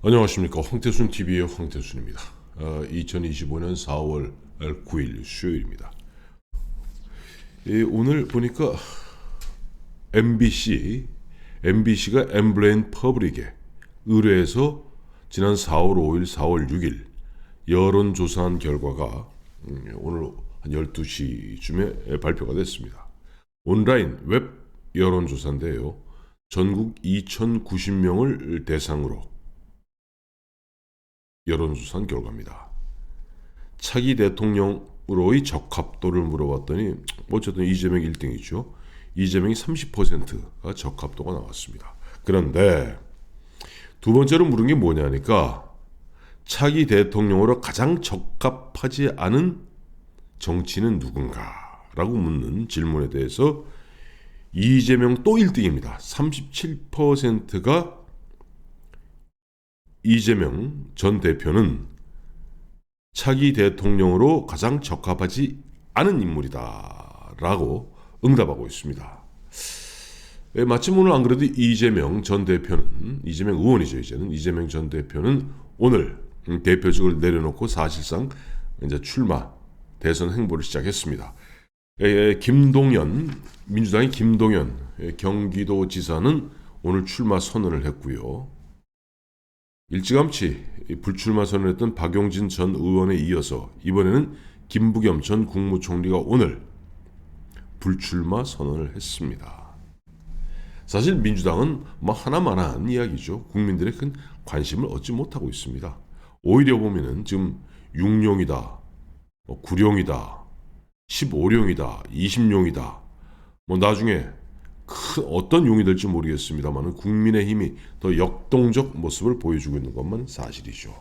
안녕하십니까. 황태순 TV의 황태순입니다. 2025년 4월 9일 수요일입니다. 오늘 보니까 MBC가 엠브레인 퍼블릭에 의뢰해서 지난 4월 5일, 4월 6일 여론조사한 결과가 오늘 한 12시쯤에 발표가 됐습니다. 온라인 웹 여론조사인데요. 전국 2,090명을 대상으로 여론조사한 결과입니다. 차기 대통령으로의 적합도를 물어봤더니 어쨌든 이재명 1등이죠. 이재명이 30%가 적합도가 나왔습니다. 그런데 두 번째로 물은 게 뭐냐니까 차기 대통령으로 가장 적합하지 않은 정치인은 누군가? 라고 묻는 질문에 대해서 이재명 또 1등입니다. 37%가 이재명 전 대표는 차기 대통령으로 가장 적합하지 않은 인물이다 라고 응답하고 있습니다. 마침 오늘 안 그래도 이재명 전 대표는, 이재명 의원이죠, 이제는 이재명 전 대표는 오늘 대표직을 내려놓고 사실상 이제 출마 대선 행보를 시작했습니다. 김동연, 민주당의 김동연 경기도지사는 오늘 출마 선언을 했고요. 일찌감치 불출마 선언했던 박용진 전 의원에 이어서 이번에는 김부겸 전 국무총리가 오늘 불출마 선언을 했습니다. 사실 민주당은 하나만한 이야기죠. 국민들의 큰 관심을 얻지 못하고 있습니다. 오히려 보면은 지금 6룡이다, 9룡이다, 15룡이다, 20룡이다, 나중에 큰 어떤 용이 될지 모르겠습니다만 국민의힘이 더 역동적 모습을 보여주고 있는 것만 사실이죠.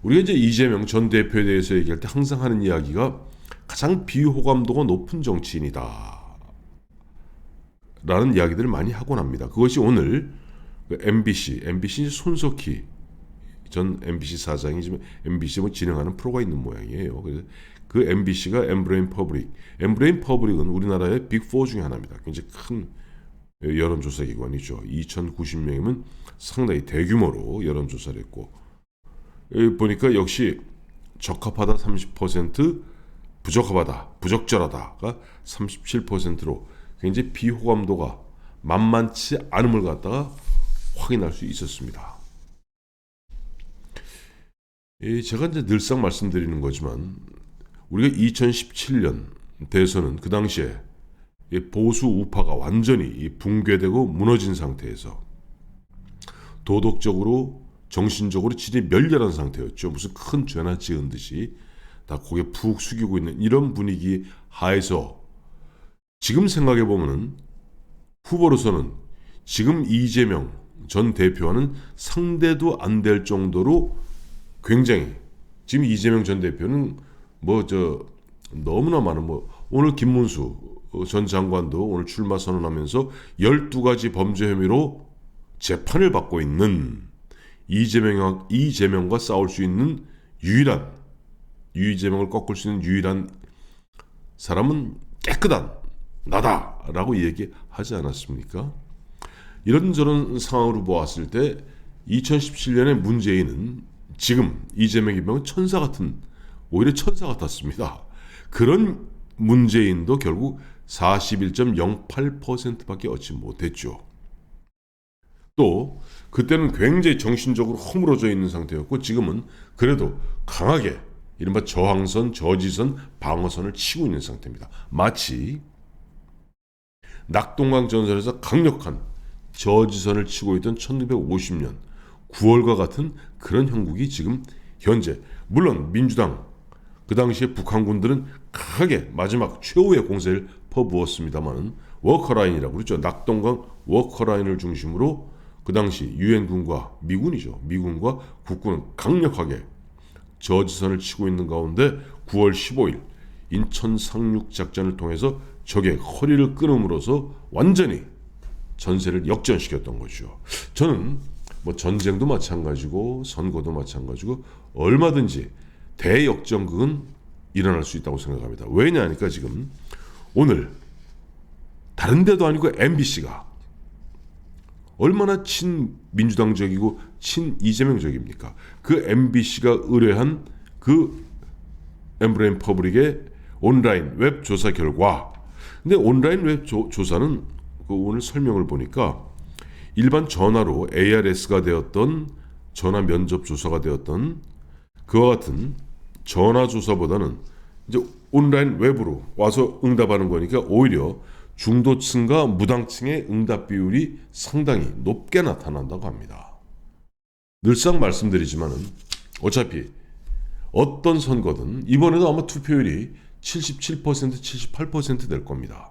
우리가 이제 이재명 전 대표에 대해서 얘기할 때 항상 하는 이야기가 가장 비호감도가 높은 정치인이다 라는 이야기들을 많이 하곤 합니다. 그것이 오늘 MBC 손석희 전 MBC 사장이 지금 MBC 진행하는 프로가 있는 모양이에요. 그래서 그 MBC가 엠브레인 퍼블릭은 우리나라의 빅4 중에 하나입니다. 굉장히 큰 여론조사 기관이죠. 2,090명이면 상당히 대규모로 여론조사를 했고, 보니까 역시 적합하다 30%, 부적절하다가 37%로 굉장히 비호감도가 만만치 않음을 갖다가 확인할 수 있었습니다. 제가 이제 늘상 말씀드리는 거지만 우리가 2017년 대선은 그 당시에 보수 우파가 완전히 붕괴되고 무너진 상태에서 도덕적으로 정신적으로 진짜 멸렬한 상태였죠. 무슨 큰 죄나 지은 듯이 다 고개 푹 숙이고 있는 이런 분위기 하에서 지금 생각해 보면은 후보로서는 지금 이재명 전 대표와는 상대도 안 될 정도로 굉장히 지금 이재명 전 대표는 너무나 많은 오늘 김문수 전 장관도 오늘 출마 선언하면서 12가지 범죄 혐의로 재판을 받고 있는 이재명과 싸울 수 있는 이재명을 꺾을 수 있는 유일한 사람은 깨끗한 나다라고 얘기하지 않았습니까? 이런저런 상황으로 보았을 때 2017년에 문재인은 지금 이재명이면 오히려 천사 같았습니다. 그런 문재인도 결국 41.08%밖에 얻지 못했죠. 또 그때는 굉장히 정신적으로 허물어져 있는 상태였고 지금은 그래도 강하게 이른바 저항선, 저지선, 방어선을 치고 있는 상태입니다. 마치 낙동강 전선에서 강력한 저지선을 치고 있던 1950년 9월과 같은 그런 형국이 지금 현재, 물론 민주당 그 당시에 북한군들은 강하게 마지막 최후의 공세를 퍼부었습니다만 워커라인이라고 그랬죠. 낙동강 워커라인을 중심으로 그 당시 유엔군과 미군과 국군은 강력하게 저지선을 치고 있는 가운데 9월 15일 인천 상륙 작전을 통해서 적의 허리를 끊음으로써 완전히 전세를 역전시켰던 거죠. 저는 전쟁도 마찬가지고 선거도 마찬가지고 얼마든지 대역전극은 일어날 수 있다고 생각합니다. 왜냐하니까 지금 오늘 다른 데도 아니고 MBC가 얼마나 친민주당적이고 친 이재명적입니까? 그 MBC가 의뢰한 그 엠브레인 퍼블릭의 온라인 웹 조사 결과, 근데 온라인 웹 조사는 오늘 설명을 보니까 일반 전화로 ARS가 되었던 전화 면접 조사가 되었던 그와 같은 전화 조사보다는 이제 온라인 웹으로 와서 응답하는 거니까 오히려 중도층과 무당층의 응답 비율이 상당히 높게 나타난다고 합니다. 늘상 말씀드리지만은 어차피 어떤 선거든 이번에도 아마 투표율이 77%, 78%될 겁니다.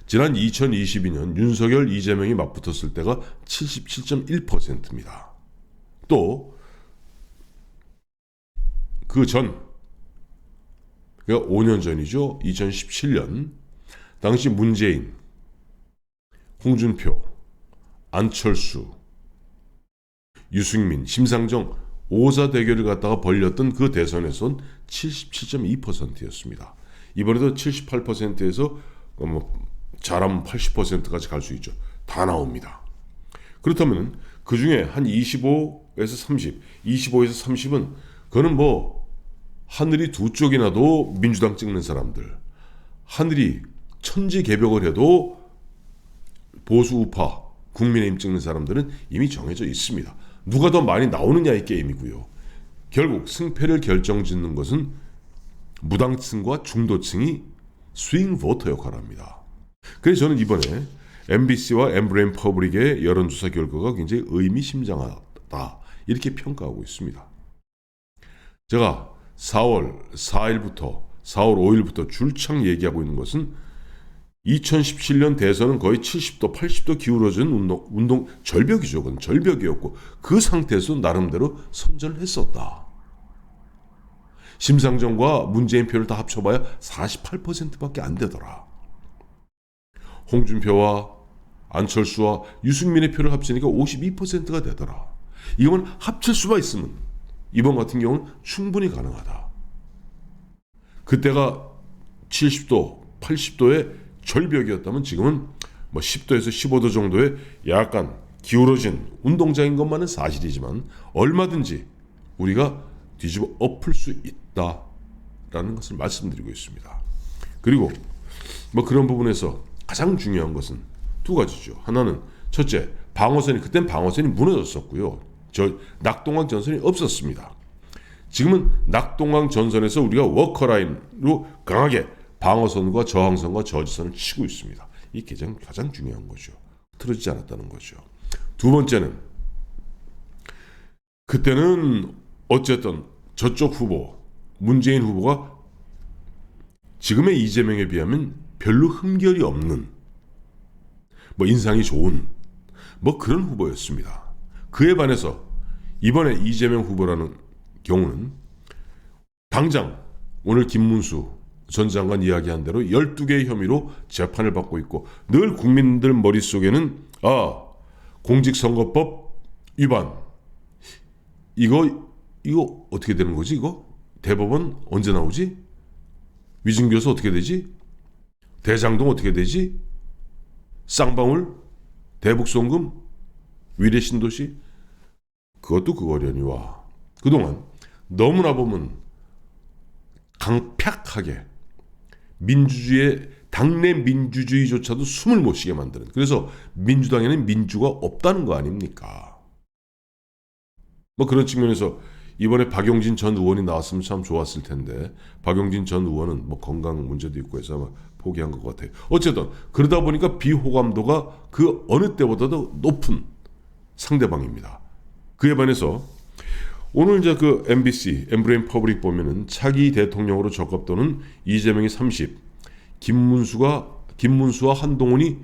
지난 2022년 윤석열, 이재명이 맞붙었을 때가 77.1%입니다. 또 그 전, 그러니까 5년 전이죠. 2017년 당시 문재인, 홍준표, 안철수, 유승민, 심상정 5사 대결을 갖다가 벌렸던 그 대선에선 77.2%였습니다. 이번에도 78%에서 잘하면 80%까지 갈 수 있죠. 다 나옵니다. 그렇다면 그 중에 한 25에서 30, 25에서 30은 그거는 하늘이 두 쪽이 나도 민주당 찍는 사람들, 하늘이 천지개벽을 해도 보수 우파 국민의힘 찍는 사람들은 이미 정해져 있습니다. 누가 더 많이 나오느냐의 게임이고요. 결국 승패를 결정짓는 것은 무당층과 중도층이 스윙 보터 역할을 합니다. 그래서 저는 이번에 MBC와 엠브레인 퍼블릭의 여론조사 결과가 굉장히 의미심장하다 이렇게 평가하고 있습니다. 제가 4월 4일부터 4월 5일부터 줄창 얘기하고 있는 것은 2017년 대선은 거의 70도 80도 기울어진 운동 절벽이죠. 그건 절벽이었고 그 상태에서 나름대로 선전을 했었다. 심상정과 문재인 표를 다 합쳐봐야 48%밖에 안 되더라. 홍준표와 안철수와 유승민의 표를 합치니까 52%가 되더라. 이거는 합칠 수만 있으면 이번 같은 경우는 충분히 가능하다. 그때가 70도, 80도의 절벽이었다면 지금은 10도에서 15도 정도의 약간 기울어진 운동장인 것만은 사실이지만 얼마든지 우리가 뒤집어 엎을 수 있다라는 것을 말씀드리고 있습니다. 그리고 그런 부분에서 가장 중요한 것은 두 가지죠. 하나는 첫째, 방어선이 그땐 방어선이 무너졌었고요. 낙동강 전선이 없었습니다. 지금은 낙동강 전선에서 우리가 워커라인으로 강하게 방어선과 저항선과 저지선을 치고 있습니다. 이게 가장 중요한 거죠. 틀어지지 않았다는 거죠. 두 번째는 그때는 어쨌든 저쪽 후보 문재인 후보가 지금의 이재명에 비하면 별로 흠결이 없는 인상이 좋은 그런 후보였습니다. 그에 반해서 이번에 이재명 후보라는 경우는 당장 오늘 김문수 전 장관 이야기한 대로 12개의 혐의로 재판을 받고 있고 늘 국민들 머릿속에는 공직선거법 위반 이거 어떻게 되는 거지 이거? 대법원 언제 나오지? 위증교수 어떻게 되지? 대장동 어떻게 되지? 쌍방울? 대북송금? 위례신도시? 그것도 그거려니와 그동안 너무나 보면 강팍하게 민주주의의 당내 민주주의조차도 숨을 못 쉬게 만드는 그래서 민주당에는 민주가 없다는 거 아닙니까? 그런 측면에서 이번에 박용진 전 의원이 나왔으면 참 좋았을 텐데 박용진 전 의원은 건강 문제도 있고 해서 아마 포기한 것 같아요. 어쨌든 그러다 보니까 비호감도가 그 어느 때보다도 높은 상대방입니다. 그에 반해서 오늘 이제 그 MBC 엠브레인 퍼블릭 보면은 차기 대통령으로 적합도는 이재명이 30, 김문수와 한동훈이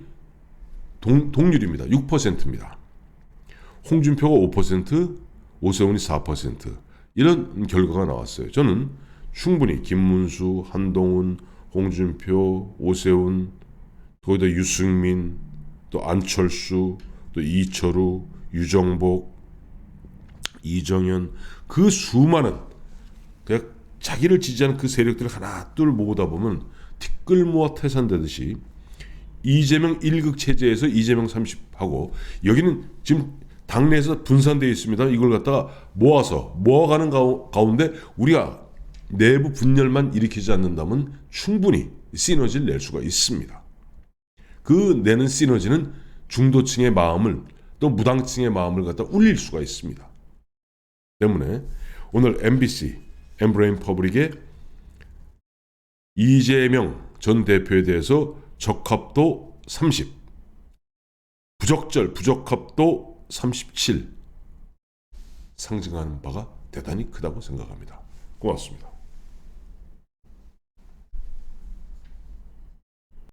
동률입니다. 6%입니다. 홍준표가 5%, 오세훈이 4% 이런 결과가 나왔어요. 저는 충분히 김문수, 한동훈, 홍준표, 오세훈, 거기다 유승민, 또 안철수, 또 이철우, 유정복, 이정현 그 수많은 그냥 자기를 지지하는 그 세력들을 하나 둘 모으다 보면 티끌 모아 태산되듯이 이재명 1극 체제에서 이재명 30하고 여기는 지금 당내에서 분산되어 있습니다. 이걸 갖다가 모아가는 가운데 우리가 내부 분열만 일으키지 않는다면 충분히 시너지를 낼 수가 있습니다. 그 내는 시너지는 중도층의 마음을 또 무당층의 마음을 갖다 울릴 수가 있습니다. 때문에 오늘 MBC 엠브레인 퍼블릭의 이재명 전 대표에 대해서 적합도 30, 부적합도 37 상징하는 바가 대단히 크다고 생각합니다. 고맙습니다.